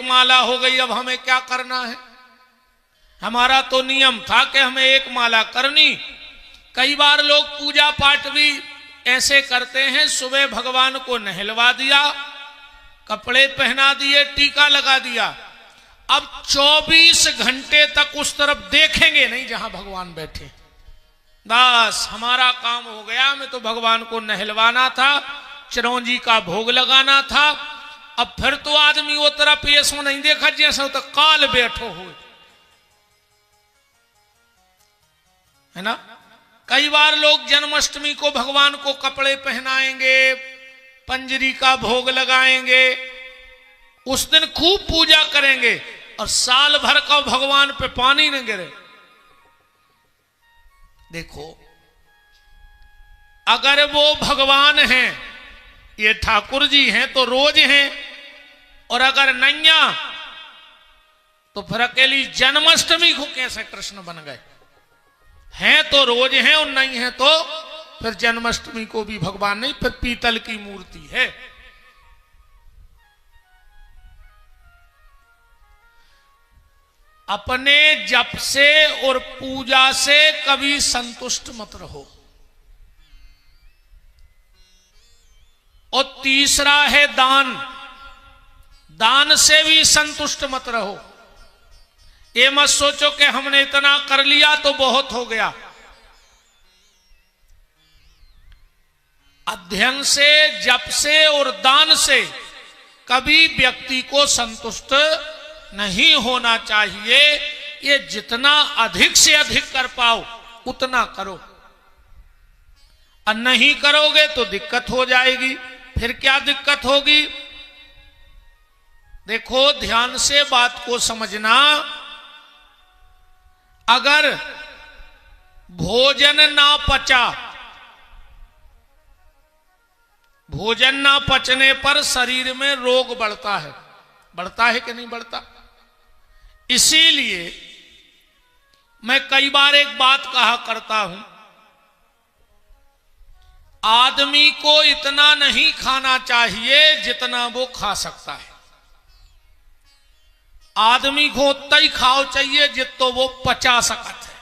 माला हो गई, अब हमें क्या करना है? हमारा तो नियम था कि हमें एक माला करनी। कई बार लोग पूजा पाठ भी ऐसे करते हैं, सुबह भगवान को नहलवा दिया, कपड़े पहना दिए, टीका लगा दिया, अब 24 घंटे तक उस तरफ देखेंगे नहीं जहां भगवान बैठे। बस हमारा काम हो गया, हमें तो भगवान को नहलवाना था, चिरौंजी का भोग लगाना था। अब फिर तो आदमी वो तरफ ये सो नहीं देखा जैसे तो काल बैठो हो, है ना। कई बार लोग जन्माष्टमी को भगवान को कपड़े पहनाएंगे, पंजरी का भोग लगाएंगे, उस दिन खूब पूजा करेंगे और साल भर का भगवान पे पानी न गिरे। देखो, अगर वो भगवान हैं, ये ठाकुर जी हैं तो रोज हैं, और अगर नैया तो फिर अकेली जन्माष्टमी को कैसे कृष्ण बन गए? हैं तो रोज हैं और नहीं है तो फिर जन्माष्टमी को भी भगवान नहीं, फिर पीतल की मूर्ति है। अपने जप से और पूजा से कभी संतुष्ट मत रहो। और तीसरा है दान, दान से भी संतुष्ट मत रहो। ये मत सोचो कि हमने इतना कर लिया तो बहुत हो गया। अध्ययन से, जप से और दान से कभी व्यक्ति को संतुष्ट नहीं होना चाहिए। ये जितना अधिक से अधिक कर पाओ उतना करो, और नहीं करोगे तो दिक्कत हो जाएगी। फिर क्या दिक्कत होगी? देखो, ध्यान से बात को समझना। अगर भोजन ना पचा, भोजन ना पचने पर शरीर में रोग बढ़ता है। बढ़ता है कि नहीं बढ़ता? इसीलिए मैं कई बार एक बात कहा करता हूं, आदमी को इतना नहीं खाना चाहिए जितना वो खा सकता है। आदमी को उतना ही खाओ चाहिए जितो वो पचा सकता है,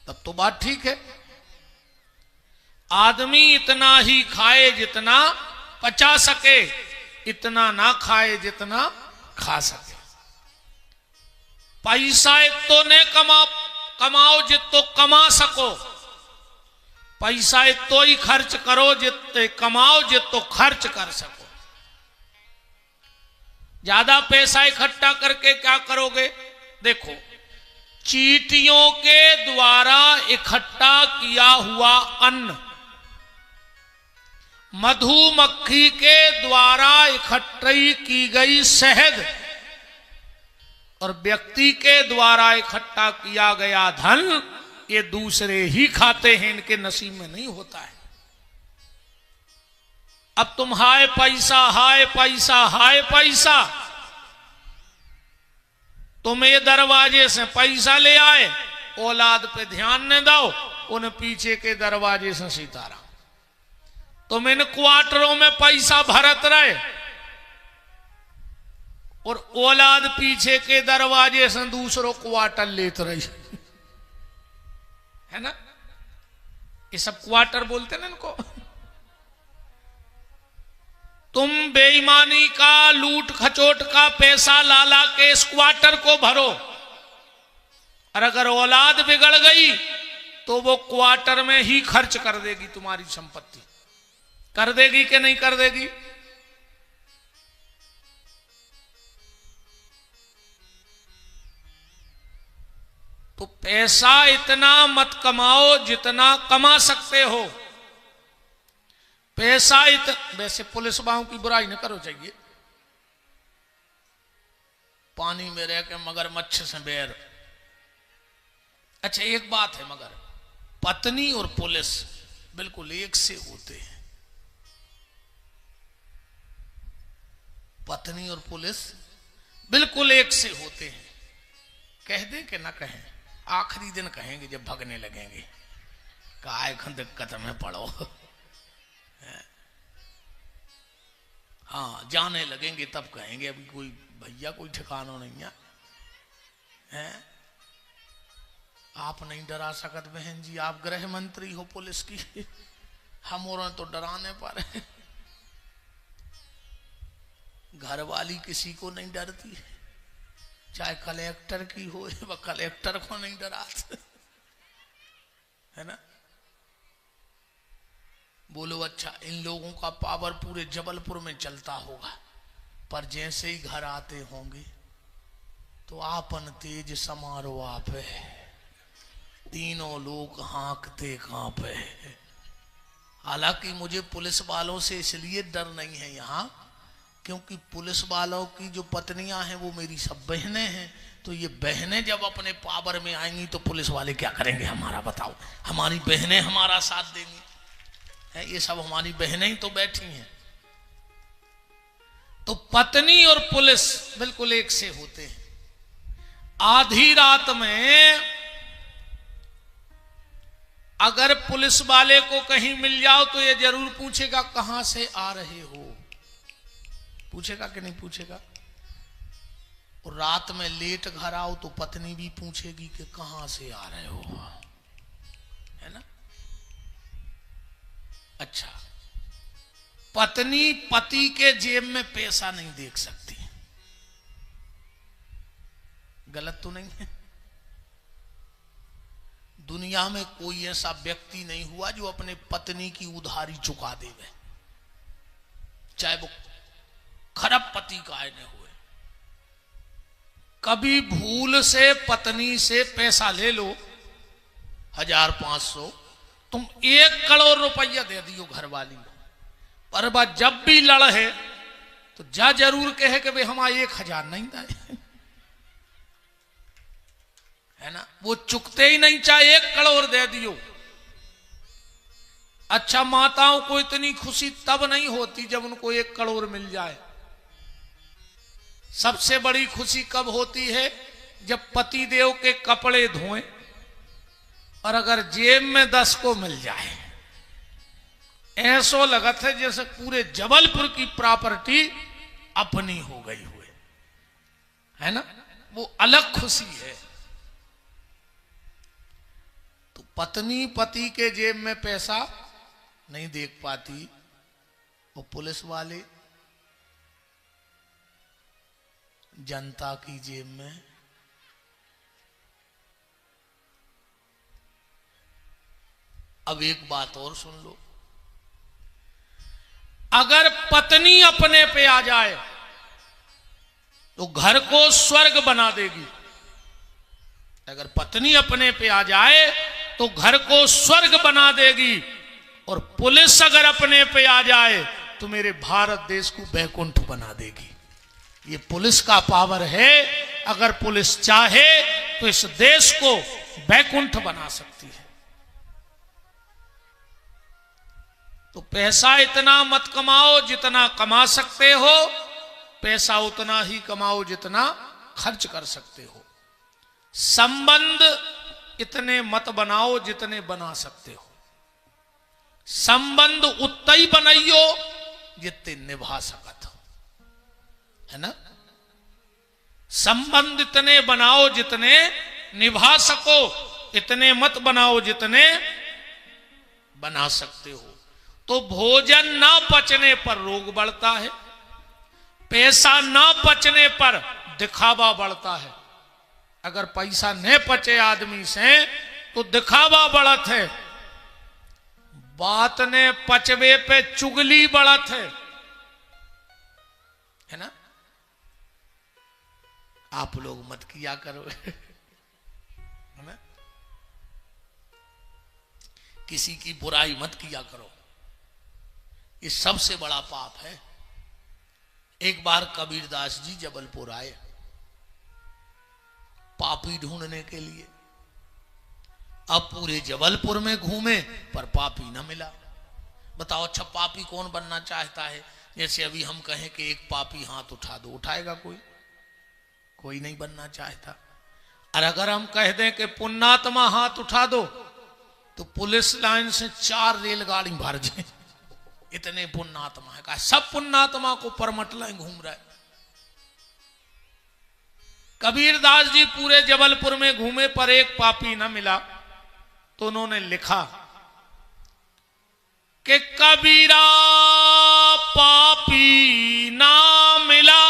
तब तो बात ठीक है। आदमी इतना ही खाए जितना पचा सके, इतना ना खाए जितना खा सके। पैसा इतो ने कमाओ जितो कमा सको, पैसा इतो ही खर्च करो जितने कमाओ जितो खर्च कर सको। ज्यादा पैसा इकट्ठा करके क्या करोगे? देखो, चींटियों के द्वारा इकट्ठा किया हुआ अन्न, मधुमक्खी के द्वारा इकट्ठी की गई शहद और व्यक्ति के द्वारा इकट्ठा किया गया धन, ये दूसरे ही खाते हैं, इनके नसीब में नहीं होता है। अब तुम हाय पैसा, हाय पैसा, हाय पैसा, तुम ये दरवाजे से पैसा ले आए, औलाद पे ध्यान न दो, उन पीछे के दरवाजे से सीताराम। तुम इन क्वार्टरों में पैसा भरत रहे और औलाद पीछे के दरवाजे से दूसरों क्वार्टर लेते रही, है ना। ये सब क्वार्टर बोलते ना इनको। तुम बेईमानी का, लूट खचोट का पैसा ला ला के इस क्वार्टर को भरो, और अगर औलाद बिगड़ गई तो वो क्वार्टर में ही खर्च कर देगी तुम्हारी संपत्ति। कर देगी कि नहीं कर देगी? तो पैसा इतना मत कमाओ जितना कमा सकते हो। पैसा वैसे पुलिस वालों की बुराई न करो चाहिए, पानी में रह के मगरमच्छ से बैर। अच्छा, एक बात है, मगर पत्नी और पुलिस बिल्कुल एक से होते हैं। पत्नी और पुलिस बिल्कुल एक से होते हैं। कह दें कि ना कहें? आखिरी दिन कहेंगे जब भगने लगेंगे, काय दिक्कत में पड़ो। हाँ, जाने लगेंगे तब कहेंगे, अभी कोई भैया कोई ठिकाना नहीं है। आप नहीं डरा सकत बहन जी, आप गृह मंत्री हो पुलिस की, हम और तो डराने पर घर वाली किसी को नहीं डरती, चाहे कलेक्टर की हो, वह कलेक्टर को नहीं डराते, है ना। बोलो अच्छा, इन लोगों का पावर पूरे जबलपुर में चलता होगा, पर जैसे ही घर आते होंगे तो आपन तेज समारो आप है, तीनों लोग हाँकते कांपे। हालांकि मुझे पुलिस वालों से इसलिए डर नहीं है यहाँ, क्योंकि पुलिस वालों की जो पत्नियां हैं वो मेरी सब बहनें हैं, तो ये बहनें जब अपने पावर में आएंगी तो पुलिस वाले क्या करेंगे हमारा, बताओ। हमारी बहनें हमारा साथ देंगी, है, ये सब हमारी बहनें ही तो बैठी हैं। तो पत्नी और पुलिस बिल्कुल एक से होते हैं। आधी रात में अगर पुलिस वाले को कहीं मिल जाओ तो ये जरूर पूछेगा कहां से आ रहे हो, पूछेगा कि नहीं पूछेगा। और रात में लेट घर आओ तो पत्नी भी पूछेगी कि कहां से आ रहे हो, है ना। अच्छा, पत्नी पति के जेब में पैसा नहीं देख सकती, गलत तो नहीं है। दुनिया में कोई ऐसा व्यक्ति नहीं हुआ जो अपने पत्नी की उधारी चुका देवे, चाहे वो खरबपति काहे न हुए। कभी भूल से पत्नी से पैसा ले लो 1500, तुम 1 करोड़ रुपया दे दियो घर वाली, पर बात जब भी लड़े तो जा जरूर कहे कि भाई हमारा 1000 नहीं दाए, है ना। वो चुकते ही नहीं, चाहे 1 करोड़ दे दियो। अच्छा, माताओं को इतनी खुशी तब नहीं होती जब उनको 1 करोड़ मिल जाए। सबसे बड़ी खुशी कब होती है, जब पति देव के कपड़े धोएं और अगर जेब में 10 को मिल जाए, ऐसो लगत है जैसे पूरे जबलपुर की प्रॉपर्टी अपनी हो गई हुए, है ना। वो अलग खुशी है। तो पत्नी पति के जेब में पैसा नहीं देख पाती, वो पुलिस वाले जनता की जेब में। अब एक बात और सुन लो, अगर पत्नी अपने पे आ जाए तो घर को स्वर्ग बना देगी। अगर पत्नी अपने पे आ जाए तो घर को स्वर्ग बना देगी, और पुलिस अगर अपने पे आ जाए तो मेरे भारत देश को बैकुंठ बना देगी। ये पुलिस का पावर है। अगर पुलिस चाहे तो इस देश को बैकुंठ बना सकती है। तो पैसा इतना मत कमाओ जितना कमा सकते हो, पैसा उतना ही कमाओ जितना खर्च कर सकते हो। संबंध इतने मत बनाओ जितने बना सकते हो। संबंध उतना ही बनाइयो जितने निभा सकत हो, है ना। संबंध इतने बनाओ जितने निभा सको, इतने मत बनाओ जितने बना सकते हो। तो भोजन ना पचने पर रोग बढ़ता है, पैसा ना पचने पर दिखावा बढ़ता है। अगर पैसा न पचे आदमी से तो दिखावा बढ़त है, बात ने पचवे पे चुगली बढ़त है ना। आप लोग मत किया करो, है ना। किसी की बुराई मत किया करो, ये सबसे बड़ा पाप है। एक बार कबीरदास जी जबलपुर आए पापी ढूंढने के लिए। अब पूरे जबलपुर में घूमे पर पापी न मिला। बताओ, अच्छा पापी कौन बनना चाहता है? जैसे अभी हम कहें कि एक पापी हाथ उठा दो, उठाएगा कोई? कोई नहीं बनना चाहता। और अगर हम कह दें कि पुण्यात्मा हाथ उठा दो तो पुलिस लाइन से 4 रेलगाड़ी भर जाए, इतने पुण्यात्मा है। कहा सब पुण्यात्मा को परमटलें घूम रहे। कबीरदास जी पूरे जबलपुर में घूमे पर एक पापी न मिला, तो उन्होंने लिखा कि कबीरा पापी ना मिला।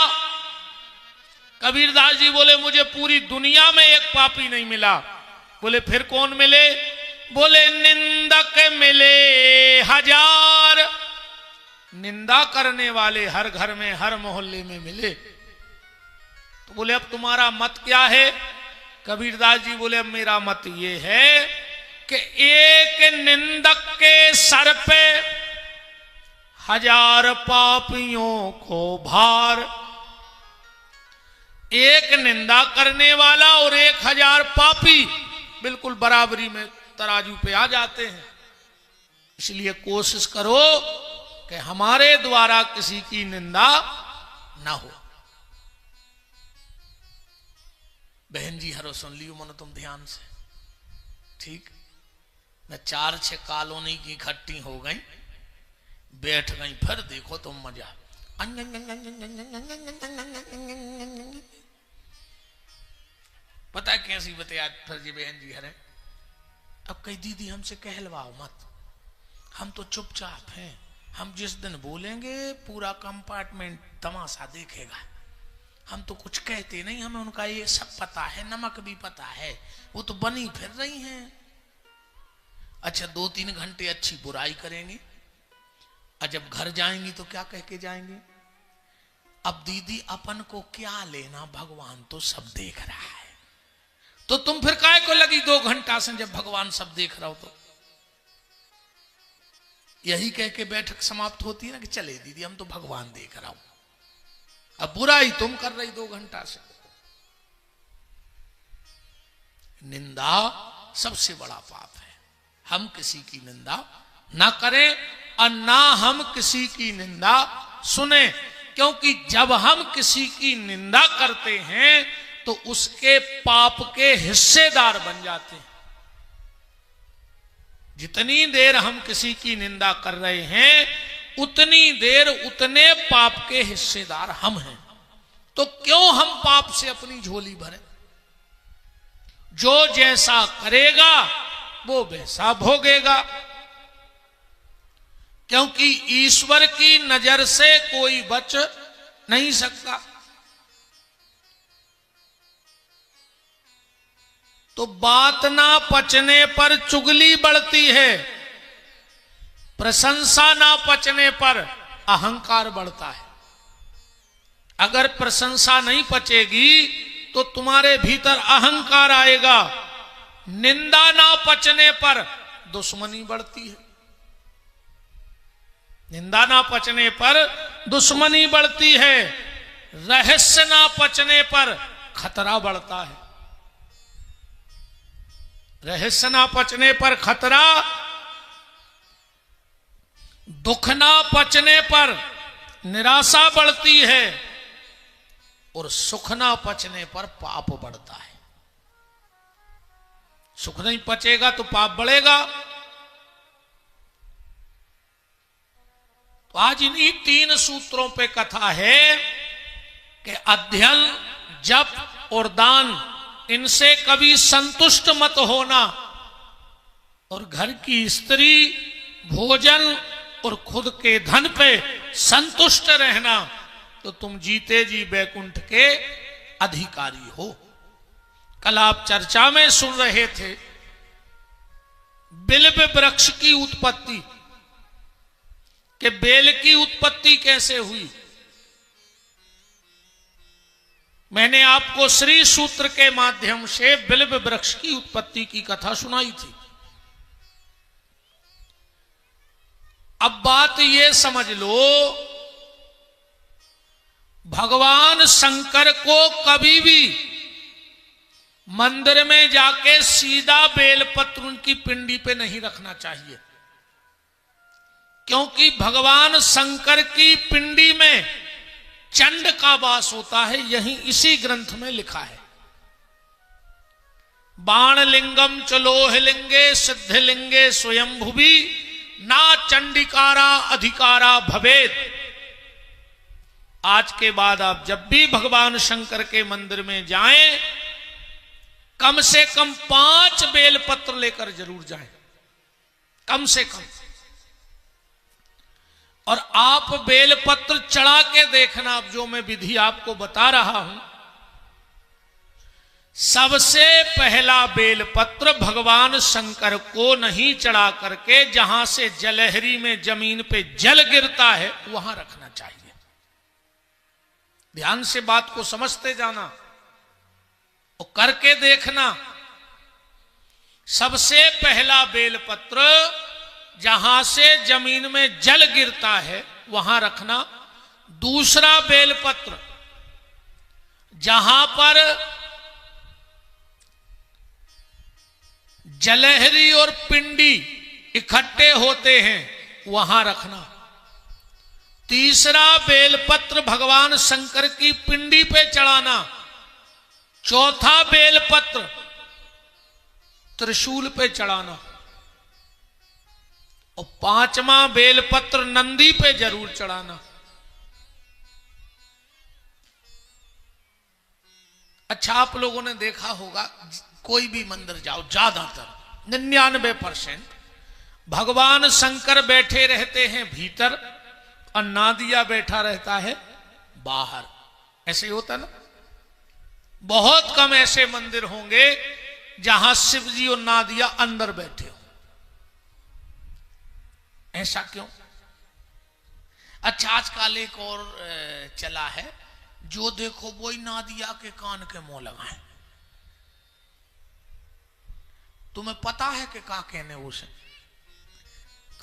कबीरदास जी बोले मुझे पूरी दुनिया में एक पापी नहीं मिला। बोले फिर कौन मिले? बोले निंदक मिले हजार। निंदा करने वाले हर घर में हर मोहल्ले में मिले। तो बोले अब तुम्हारा मत क्या है? कबीरदास जी बोले अब मेरा मत ये है कि एक निंदक के सर पे हजार पापियों को भार। एक निंदा करने वाला और 1000 पापी बिल्कुल बराबरी में तराजू पे आ जाते हैं। इसलिए कोशिश करो कि हमारे द्वारा किसी की निंदा ना हो। बहन जी हरो सुन लियो मन तुम ध्यान से, ठीक न 4-6 कॉलोनी की इकट्ठी हो गई, बैठ गई, फिर देखो तुम मजा। पता कैसी बतिया फिर जी बहन जी हरे। अब कही दीदी हमसे कहलवाओ मत, हम तो चुपचाप हैं, हम जिस दिन बोलेंगे पूरा कंपार्टमेंट तमाशा देखेगा, हम तो कुछ कहते नहीं, हमें उनका ये सब पता है, नमक भी पता है, वो तो बनी फिर रही हैं। अच्छा 2-3 घंटे अच्छी बुराई करेंगे, और जब घर जाएंगी तो क्या कह के जाएंगे? अब दीदी अपन को क्या लेना, भगवान तो सब देख रहा है। तो तुम फिर काय को लगी 2 घंटा से, जब भगवान सब देख रहा हो तो? यही कह के बैठक समाप्त होती है ना कि चले दीदी हम तो भगवान देख रहा हूं। अब बुराई तुम कर रही 2 घंटा से। निंदा सबसे बड़ा पाप है। हम किसी की निंदा ना करें और ना हम किसी की निंदा सुने, क्योंकि जब हम किसी की निंदा करते हैं तो उसके पाप के हिस्सेदार बन जाते हैं। जितनी देर हम किसी की निंदा कर रहे हैं उतनी देर उतने पाप के हिस्सेदार हम हैं। तो क्यों हम पाप से अपनी झोली भरें? जो जैसा करेगा वो वैसा भोगेगा, क्योंकि ईश्वर की नजर से कोई बच नहीं सकता। तो बात ना पचने पर चुगली बढ़ती है, प्रशंसा ना पचने पर अहंकार बढ़ता है। अगर प्रशंसा नहीं पचेगी तो तुम्हारे भीतर अहंकार आएगा, निंदा ना पचने पर दुश्मनी बढ़ती है, निंदा ना पचने पर दुश्मनी बढ़ती है, रहस्य ना पचने पर खतरा बढ़ता है, रहस्य ना पचने पर खतरा, दुख ना पचने पर निराशा बढ़ती है और सुख ना पचने पर पाप बढ़ता है। सुख नहीं पचेगा तो पाप बढ़ेगा। तो आज इन्हीं 3 सूत्रों पे कथा है कि अध्ययन, जप और दान, इनसे कभी संतुष्ट मत होना, और घर की स्त्री, भोजन और खुद के धन पे संतुष्ट रहना, तो तुम जीते जी बैकुंठ के अधिकारी हो। कल आप चर्चा में सुन रहे थे बिल्व वृक्ष की उत्पत्ति, कि बेल की उत्पत्ति कैसे हुई। मैंने आपको श्री सूत्र के माध्यम से बिल्व वृक्ष की उत्पत्ति की कथा सुनाई थी। अब बात ये समझ लो, भगवान शंकर को कभी भी मंदिर में जाके सीधा बेलपत्र उनकी पिंडी पे नहीं रखना चाहिए, क्योंकि भगवान शंकर की पिंडी में चंड का वास होता है। यही इसी ग्रंथ में लिखा है, बाण लिंगम च लोह लिंगे सिद्ध लिंगे स्वयं भुवि ना चंडिकारा अधिकारा भवेत। आज के बाद आप जब भी भगवान शंकर के मंदिर में जाएं, कम से कम 5 बेलपत्र लेकर जरूर जाएं, कम से कम। और आप बेलपत्र चढ़ा के देखना, अब जो मैं विधि आपको बता रहा हूं, सबसे पहला बेलपत्र भगवान शंकर को नहीं चढ़ा करके जहां से जलहरी में जमीन पे जल गिरता है वहां रखना चाहिए। ध्यान से बात को समझते जाना और करके देखना। सबसे पहला बेलपत्र जहां से जमीन में जल गिरता है वहां रखना। दूसरा बेलपत्र जहां पर जलहरी और पिंडी इकट्ठे होते हैं वहां रखना। तीसरा बेलपत्र भगवान शंकर की पिंडी पे चढ़ाना। चौथा बेलपत्र त्रिशूल पे चढ़ाना। और 5वां बेलपत्र नंदी पे जरूर चढ़ाना। अच्छा, आप लोगों ने देखा होगा, कोई भी मंदिर जाओ, ज्यादातर 99% भगवान शंकर बैठे रहते हैं भीतर और नादिया बैठा रहता है बाहर। ऐसे ही होता ना। बहुत कम ऐसे मंदिर होंगे जहां शिव जी और नादिया अंदर बैठे हो। ऐसा क्यों? अच्छा, आजकल एक और चला है, जो देखो वही नादिया के कान के मुंह लगाए। तुम्हें पता है कि क्या कहने उसे?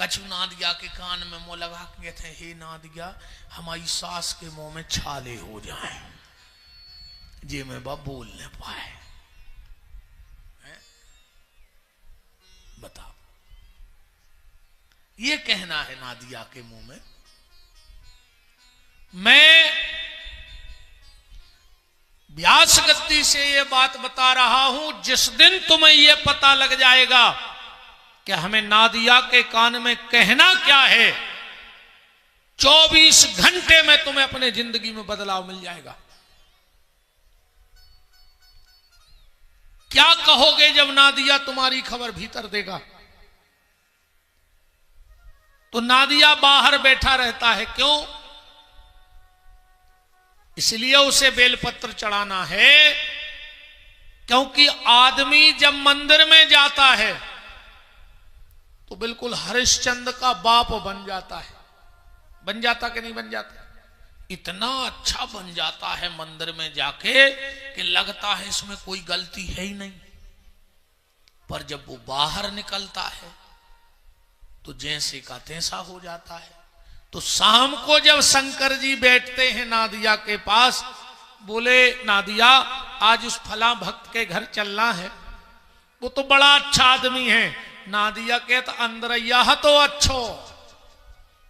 कछु नादिया के कान में मुंह लगा के थे, हे नादिया हमारी सास के मुंह में छाले हो जाए, जे मैं बा बोल न पाए। बताओ, ये कहना है नादिया के मुंह में। मैं व्यास गद्दी से ये बात बता रहा हूं, जिस दिन तुम्हें ये पता लग जाएगा कि हमें नादिया के कान में कहना क्या है, 24 घंटे में तुम्हें अपने जिंदगी में बदलाव मिल जाएगा। क्या कहोगे जब नादिया तुम्हारी खबर भीतर देगा? तो नादिया बाहर बैठा रहता है, क्यों? इसलिए उसे बेलपत्र चढ़ाना है, क्योंकि आदमी जब मंदिर में जाता है तो बिल्कुल हरिश्चंद्र का बाप बन जाता है। बन जाता कि नहीं बन जाता? इतना अच्छा बन जाता है मंदिर में जाके कि लगता है इसमें कोई गलती है ही नहीं। पर जब वो बाहर निकलता है तो जैसे का तैसा हो जाता है। तो शाम को जब शंकर जी बैठते हैं नादिया के पास, बोले नादिया आज उस फला भक्त के घर चलना है, वो तो बड़ा अच्छा आदमी है। नादिया कहता अंदर यह तो अच्छो,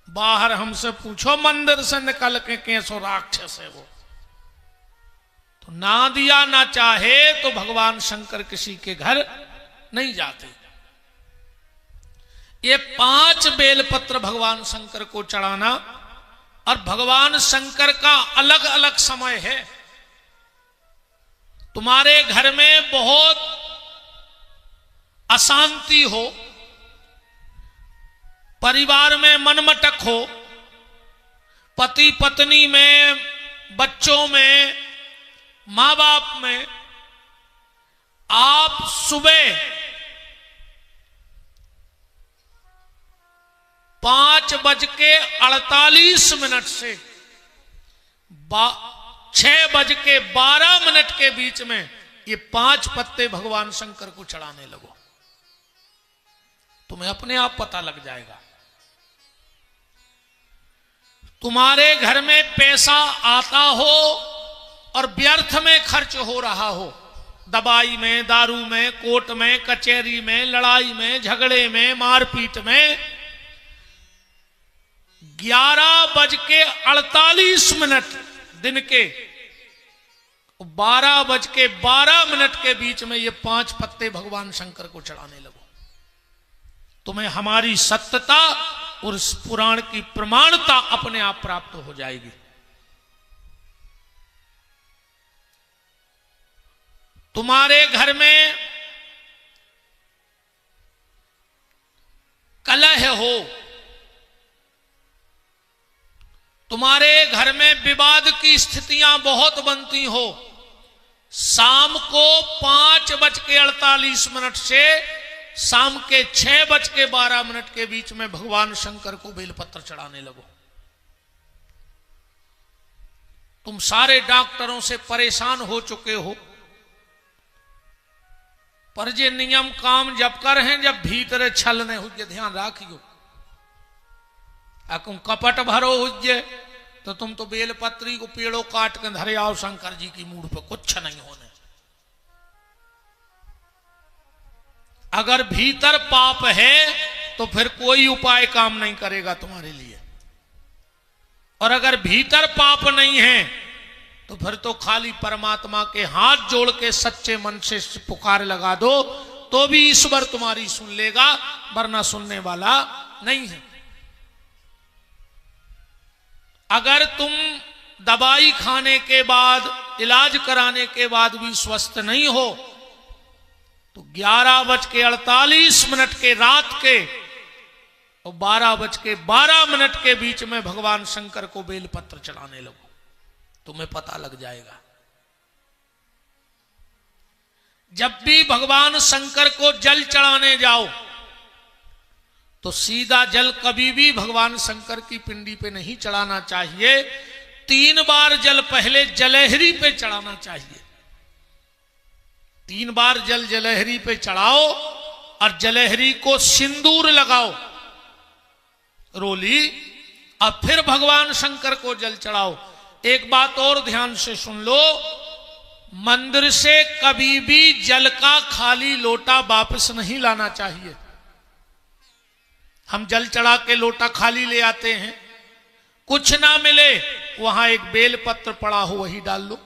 बाहर हमसे पूछो मंदिर से निकल के कैसो राक्षस है वो। तो नादिया ना चाहे तो भगवान शंकर किसी के घर नहीं जाते। ये 5 बेलपत्र भगवान शंकर को चढ़ाना, और भगवान शंकर का अलग अलग समय है। तुम्हारे घर में बहुत अशांति हो, परिवार में मनमटक हो, पति पत्नी में, बच्चों में, मां बाप में, आप सुबह 5:48 से 6:12 के बीच में ये 5 पत्ते भगवान शंकर को चढ़ाने लगो। तुम्हें अपने आप पता लग जाएगा। तुम्हारे घर में पैसा आता हो और व्यर्थ में खर्च हो रहा हो, दवाई में, दारू में, कोर्ट में, कचहरी में, लड़ाई में, झगड़े में, मारपीट में, 11:48 दिन के 12:12 के बीच में ये 5 पत्ते भगवान शंकर को चढ़ाने लगो। तुम्हें हमारी सत्यता और इस पुराण की प्रमाणता अपने आप प्राप्त हो जाएगी। तुम्हारे घर में कलह हो, तुम्हारे घर में विवाद की स्थितियां बहुत बनती हो, शाम को 5:48 से शाम के 6:12 के बीच में भगवान शंकर को बेलपत्र चढ़ाने लगो। तुम सारे डॉक्टरों से परेशान हो चुके हो, पर ये नियम काम जब कर हैं जब भीतर छलने हुए ध्यान राखियो। अकुम कपट भरो हुए तो तुम तो बेलपत्री को पेड़ों काट के धरे आओ शंकर जी की मूड पे, कुछ नहीं होने। अगर भीतर पाप है तो फिर कोई उपाय काम नहीं करेगा तुम्हारे लिए, और अगर भीतर पाप नहीं है तो फिर तो खाली परमात्मा के हाथ जोड़ के सच्चे मन से पुकार लगा दो तो भी ईश्वर तुम्हारी सुन लेगा, वरना सुनने वाला नहीं है। अगर तुम दवाई खाने के बाद, इलाज कराने के बाद भी स्वस्थ नहीं हो तो 11:48 के रात के और 12:12 के बीच में भगवान शंकर को बेलपत्र चढ़ाने लगो, तुम्हें पता लग जाएगा। जब भी भगवान शंकर को जल चढ़ाने जाओ तो सीधा जल कभी भी भगवान शंकर की पिंडी पे नहीं चढ़ाना चाहिए। 3 बार जल पहले जलहरी पे चढ़ाना चाहिए। 3 बार जल जलहरी पे चढ़ाओ और जलहरी को सिंदूर लगाओ, रोली, और फिर भगवान शंकर को जल चढ़ाओ। एक बात और ध्यान से सुन लो, मंदिर से कभी भी जल का खाली लोटा वापस नहीं लाना चाहिए। हम जल चढ़ा के लोटा खाली ले आते हैं, कुछ ना मिले वहां एक बेल पत्र पड़ा हो वही डाल लो,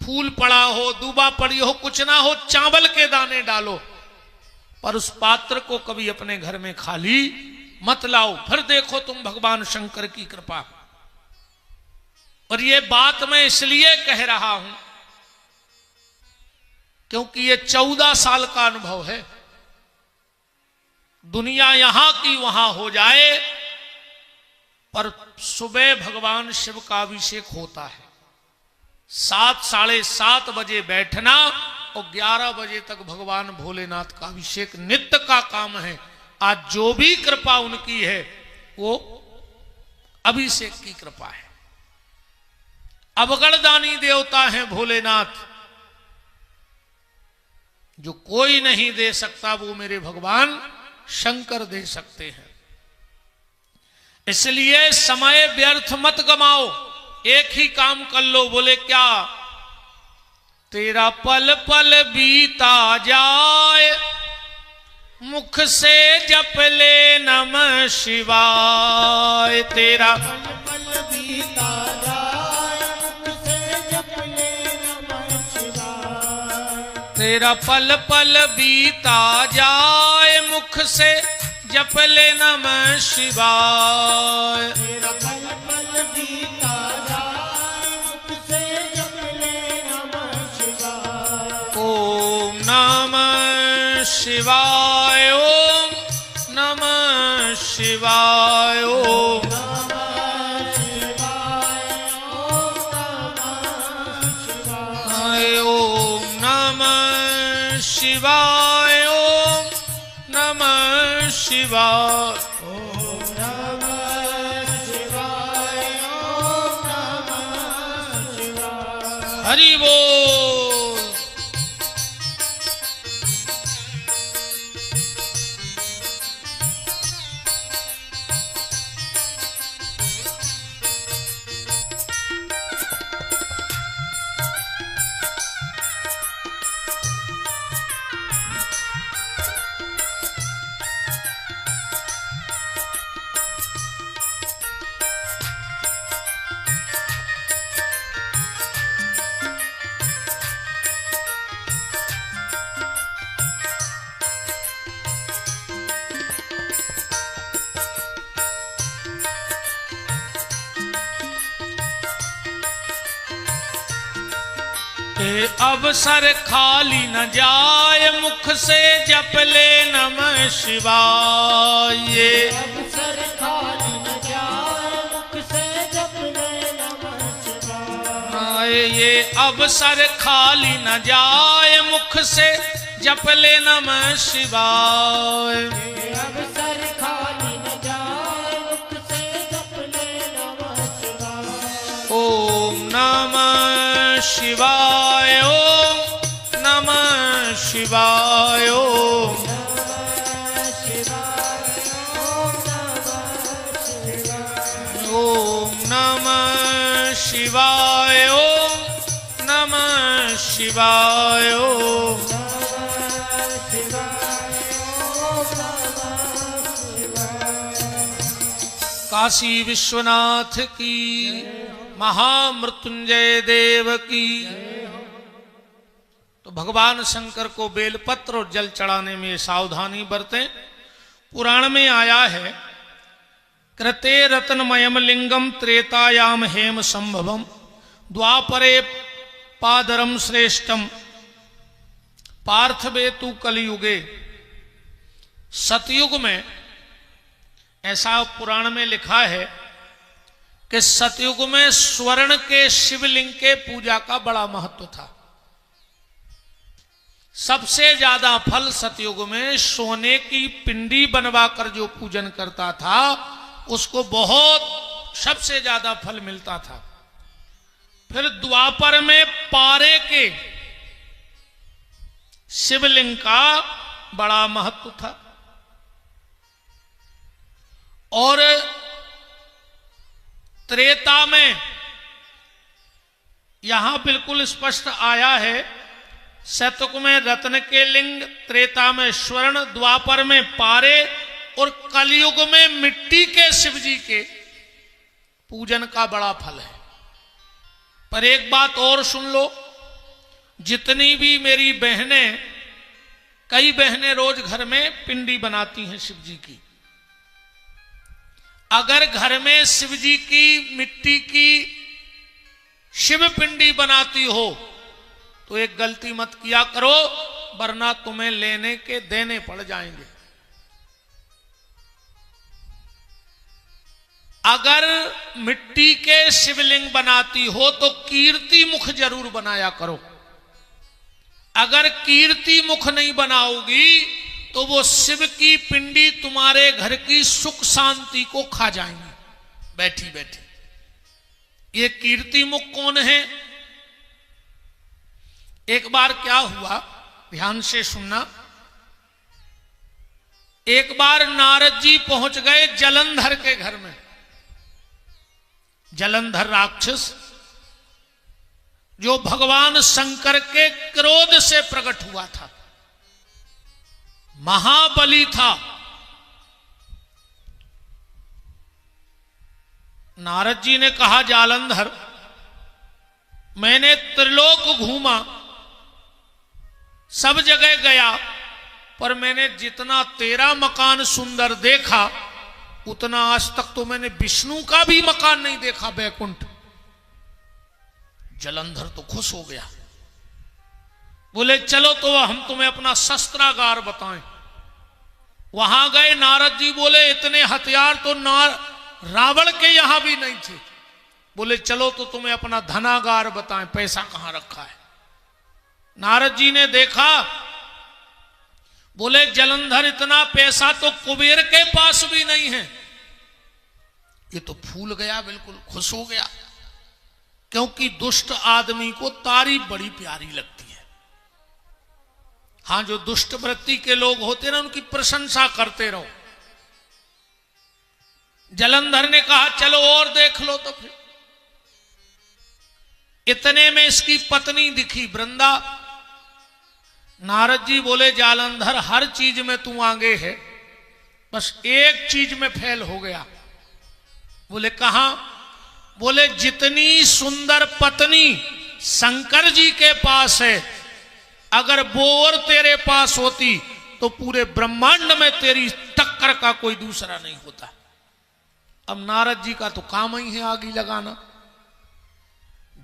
फूल पड़ा हो, दूबा पड़ी हो, कुछ ना हो, चावल के दाने डालो, पर उस पात्र को कभी अपने घर में खाली मत लाओ। फिर देखो तुम भगवान शंकर की कृपा। और ये बात मैं इसलिए कह रहा हूं क्योंकि ये 14 साल का अनुभव है। दुनिया यहां की वहां हो जाए, पर सुबह भगवान शिव का अभिषेक होता है। 7, 7:30 बजे बैठना और 11 बजे तक भगवान भोलेनाथ का अभिषेक नित्य का काम है। आज जो भी कृपा उनकी है वो अभिषेक की कृपा है। अवगणदानी देवता है भोलेनाथ, जो कोई नहीं दे सकता वो मेरे भगवान शंकर दे सकते हैं। इसलिए समय व्यर्थ मत गमाओ, एक ही काम कर लो। बोले क्या? तेरा पल पल बीता जाए, मुख से जप ले नमः शिवाय। तेरा पल पल बीता जाए, मुख से जप ले नमः शिवाय। तेरा पल पल बीता जाए, मुख से जप ले नमः शिवाय। तेरा पल पल बीता जाए, मुख से जप ले नमः शिवाय। ओम नमः शिवाय, ओम नमः शिवाय, ओम नमः शिवाय, ओम नमः शिवाय, ओम नमः शिवाय, ओम नमः शिवाय, ओम नमः शिवाय। हरि बोल। ये अवसर खाली न जाए मुख से जप ले नमः शिवाय। ये अवसर खाली न जाए मुख से जप ले नमः शिवाय। ये अवसर खाली न जाए मुख से जप ले नमः शिवाय। ये अवसर खाली न जाए मुख से जप ले नमः शिवाय। ओम नमः शिवाय, ओम नमः शिवाय, ओम नमः शिवाय, ओम नमः शिवाय, ओम नमः शिवाय, ओम। काशी विश्वनाथ की, महामृत्युंजय देव की। तो भगवान शंकर को बेलपत्र और जल चढ़ाने में सावधानी बरतें। पुराण में आया है, कृते रत्नमयम लिंगम त्रेतायाम हेम संभवम द्वापरे पादरम श्रेष्ठम पार्थवेतु कलयुगे। सतयुग में ऐसा पुराण में लिखा है कि सतयुग में स्वर्ण के शिवलिंग के पूजा का बड़ा महत्व था। सबसे ज्यादा फल सतयुग में सोने की पिंडी बनवाकर जो पूजन करता था उसको बहुत सबसे ज्यादा फल मिलता था। फिर द्वापर में पारे के शिवलिंग का बड़ा महत्व था। और त्रेता में यहां बिल्कुल स्पष्ट आया है, सतयुग में रत्न के लिंग, त्रेता में स्वर्ण, द्वापर में पारे और कलयुग में मिट्टी के शिवजी के पूजन का बड़ा फल है। पर एक बात और सुन लो, जितनी भी मेरी बहनें, कई बहनें रोज घर में पिंडी बनाती हैं शिवजी की। अगर घर में शिवजी की मिट्टी की शिव पिंडी बनाती हो तो एक गलती मत किया करो, वरना तुम्हें लेने के देने पड़ जाएंगे। अगर मिट्टी के शिवलिंग बनाती हो तो कीर्ति मुख जरूर बनाया करो। अगर कीर्ति मुख नहीं बनाओगी तो वो शिव की पिंडी तुम्हारे घर की सुख शांति को खा जाएंगी बैठी बैठी। ये कीर्ति मुख कौन है? एक बार क्या हुआ, ध्यान से सुनना। एक बार नारद जी पहुंच गए जलंधर के घर में। जलंधर राक्षस जो भगवान शंकर के क्रोध से प्रकट हुआ था, महाबली था। नारद जी ने कहा, जालंधर, मैंने त्रिलोक घूमा, सब जगह गया, पर मैंने जितना तेरा मकान सुंदर देखा उतना आज तक तो मैंने विष्णु का भी मकान नहीं देखा, बैकुंठ। जलंधर तो खुश हो गया, बोले चलो तो हम तुम्हें अपना शस्त्रागार बताएं। वहां गए, नारद जी बोले इतने हथियार तो रावण के यहां भी नहीं थे। बोले चलो तो तुम्हें अपना धनागार बताएं, पैसा कहां रखा है। नारद जी ने देखा, बोले जलंधर इतना पैसा तो कुबेर के पास भी नहीं है। ये तो फूल गया, बिल्कुल खुश हो गया, क्योंकि दुष्ट आदमी को तारीफ बड़ी प्यारी लगती है। हां, जो दुष्ट वृत्ति के लोग होते ना, उनकी प्रशंसा करते रहो। जलंधर ने कहा चलो और देख लो। तो फिर इतने में इसकी पत्नी दिखी, वृंदा। नारद जी बोले जालंधर, हर चीज में तू आगे है, बस एक चीज में फेल हो गया। बोले कहां? बोले जितनी सुंदर पत्नी शंकर जी के पास है, अगर वो और तेरे पास होती तो पूरे ब्रह्मांड में तेरी टक्कर का कोई दूसरा नहीं होता। अब नारद जी का तो काम ही है आग लगाना।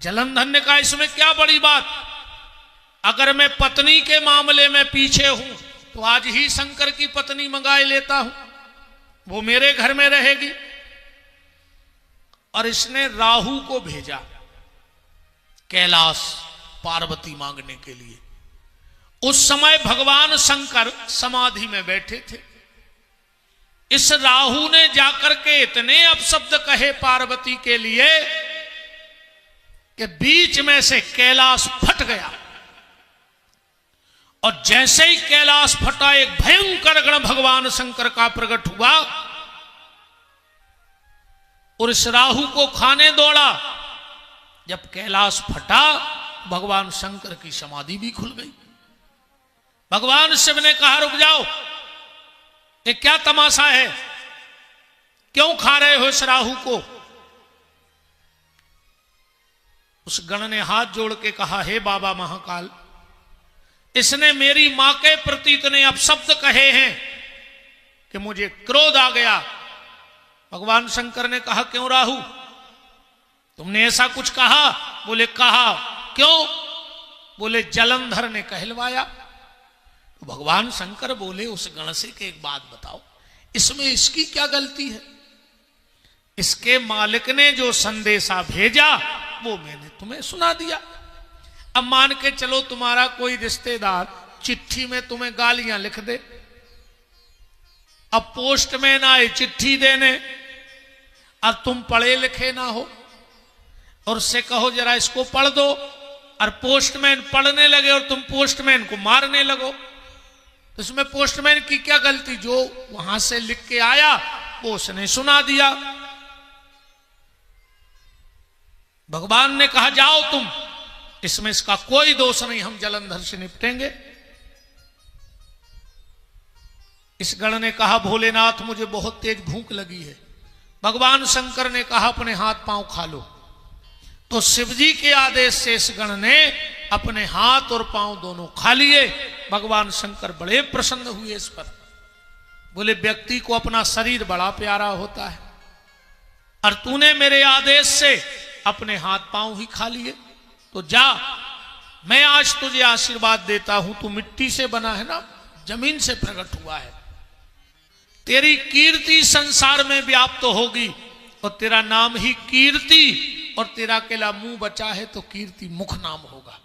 जलंधर ने कहा इसमें क्या बड़ी बात, अगर मैं पत्नी के मामले में पीछे हूं तो आज ही शंकर की पत्नी मंगाए लेता हूं, वो मेरे घर में रहेगी। और इसने राहु को भेजा कैलाश पार्वती मांगने के लिए। उस समय भगवान शंकर समाधि में बैठे थे। इस राहु ने जाकर के इतने अपशब्द कहे पार्वती के लिए कि बीच में से कैलाश फट गया। और जैसे ही कैलाश फटा, एक भयंकर गण भगवान शंकर का प्रकट हुआ और इस राहु को खाने दौड़ा। जब कैलाश फटा, भगवान शंकर की समाधि भी खुल गई। भगवान शिव ने कहा, रुक जाओ, ये क्या तमाशा है, क्यों खा रहे हो इस राहु को? उस गण ने हाथ जोड़ के कहा, हे बाबा महाकाल, इसने मेरी मां के प्रति इतने अपशब्द कहे हैं कि मुझे क्रोध आ गया। भगवान शंकर ने कहा, क्यों राहु, तुमने ऐसा कुछ कहा? बोले कहा। क्यों? बोले जलंधर ने कहलवाया। तो भगवान शंकर बोले उस गण से कि एक बात बताओ, इसमें इसकी क्या गलती है? इसके मालिक ने जो संदेशा भेजा वो मैंने तुम्हें सुना दिया। अब मान के चलो तुम्हारा कोई रिश्तेदार चिट्ठी में तुम्हें गालियां लिख दे, अब पोस्टमैन आए चिट्ठी देने और तुम पढ़े लिखे ना हो और उससे कहो जरा इसको पढ़ दो, और पोस्टमैन पढ़ने लगे और तुम पोस्टमैन को मारने लगो, तो इसमें पोस्टमैन की क्या गलती? जो वहां से लिख के आया वो उसने सुना दिया। भगवान ने कहा, जाओ तुम, इसमें इसका कोई दोष नहीं, हम जलंधर से निपटेंगे। इस गण ने कहा, भोलेनाथ मुझे बहुत तेज भूख लगी है। भगवान शंकर ने कहा, अपने हाथ पांव खा लो। तो शिवजी के आदेश से इस गण ने अपने हाथ और पांव दोनों खा लिए। भगवान शंकर बड़े प्रसन्न हुए इस पर। बोले, व्यक्ति को अपना शरीर बड़ा प्यारा होता है और तूने मेरे आदेश से अपने हाथ पांव ही खा लिए, तो जा, मैं आज तुझे आशीर्वाद देता हूं। तू मिट्टी से बना है ना, जमीन से प्रकट हुआ है, तेरी कीर्ति संसार में व्याप्त होगी और तेरा नाम ही कीर्ति, और तेरा अकेला मुंह बचा है तो कीर्ति मुख नाम होगा।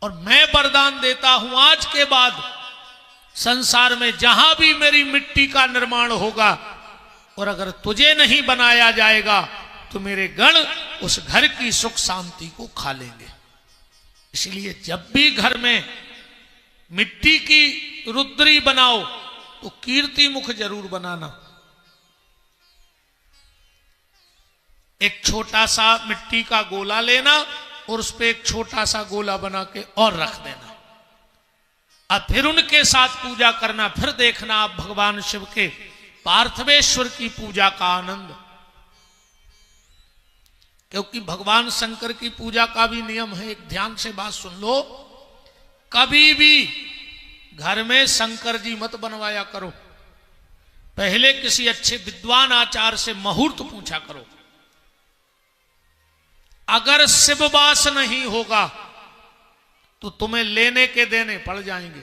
और मैं वरदान देता हूं, आज के बाद संसार में जहां भी मेरी मिट्टी का निर्माण होगा और अगर तुझे नहीं बनाया जाएगा तो मेरे गण उस घर की सुख शांति को खा लेंगे। इसलिए जब भी घर में मिट्टी की रुद्री बनाओ तो कीर्ति मुख जरूर बनाना। एक छोटा सा मिट्टी का गोला लेना और उस पर एक छोटा सा गोला बना के और रख देना, और फिर उनके साथ पूजा करना। फिर देखना आप भगवान शिव के पार्थिवेश्वर की पूजा का आनंद। क्योंकि भगवान शंकर की पूजा का भी नियम है, एक ध्यान से बात सुन लो, कभी भी घर में शंकर जी मत बनवाया करो। पहले किसी अच्छे विद्वान आचार्य से मुहूर्त पूछा करो। अगर शिववास नहीं होगा तो तुम्हें लेने के देने पड़ जाएंगे।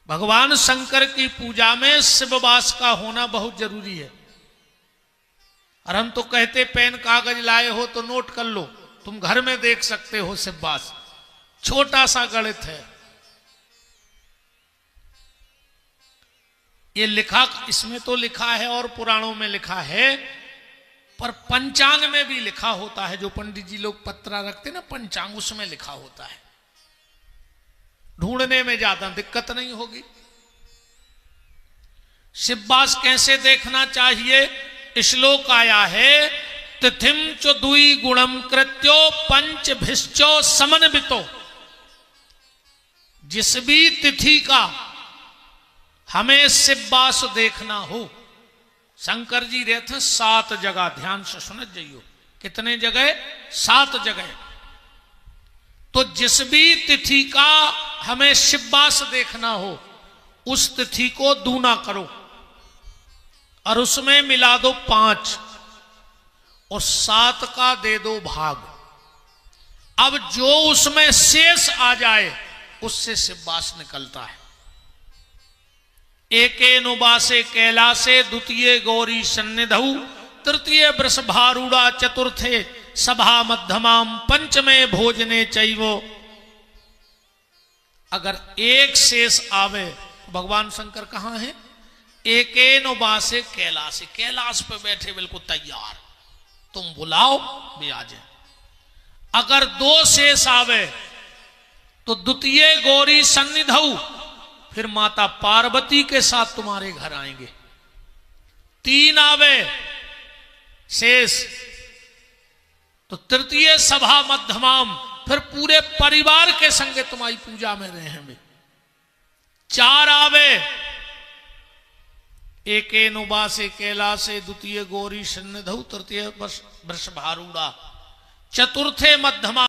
भगवान शंकर की पूजा में शिववास का होना बहुत जरूरी है। और हम तो कहते पेन कागज लाए हो तो नोट कर लो, तुम घर में देख सकते हो शिववास, छोटा सा गणित है। ये लिखा, इसमें तो लिखा है और पुराणों में लिखा है, पर पंचांग में भी लिखा होता है। जो पंडित जी लोग पत्रा रखते ना पंचांग, उसमें लिखा होता है। ढूंढने में ज्यादा दिक्कत नहीं होगी। शिववास कैसे देखना चाहिए? श्लोक आया है, तिथिम च दुई गुणम कृत्यो पंच भिश्चो समन्वितो। जिस भी तिथि का हमें शिववास देखना हो, शंकर जी रहते 7 जगह, ध्यान से सुनत जाइयो। कितने जगह? 7 जगह। तो जिस भी तिथि का हमें शिववास देखना हो उस तिथि को दूना करो और उसमें मिला दो 5 और 7 का दे दो भाग। अब जो उसमें शेष आ जाए उससे शिववास निकलता है। एकेनुवासे कैलासे, द्वितीय गौरी सन्निधौ, तृतीय वृषभारूढ़ा, चतुर्थे सभा मध्यमाम, पंचमे भोजने चैवो। अगर एक शेष आवे, भगवान शंकर कहां है? एकेनुवासे कैलासे, कैलाश पे बैठे बिल्कुल तैयार, तुम बुलाओ भी आ जाए। अगर दो शेष आवे तो द्वितीय गौरी सन्निधौ, फिर माता पार्वती के साथ तुम्हारे घर आएंगे। तीन आवे शेष तो तृतीय सभा मध्यमाम, फिर पूरे परिवार के संगे तुम्हारी पूजा में रहेंगे। चार आवे एकेनुवासे कैलासे, द्वितीय गौरी सन्निधौ, तृतीय वृषभारूढ़ा, चतुर्थे मध्यमा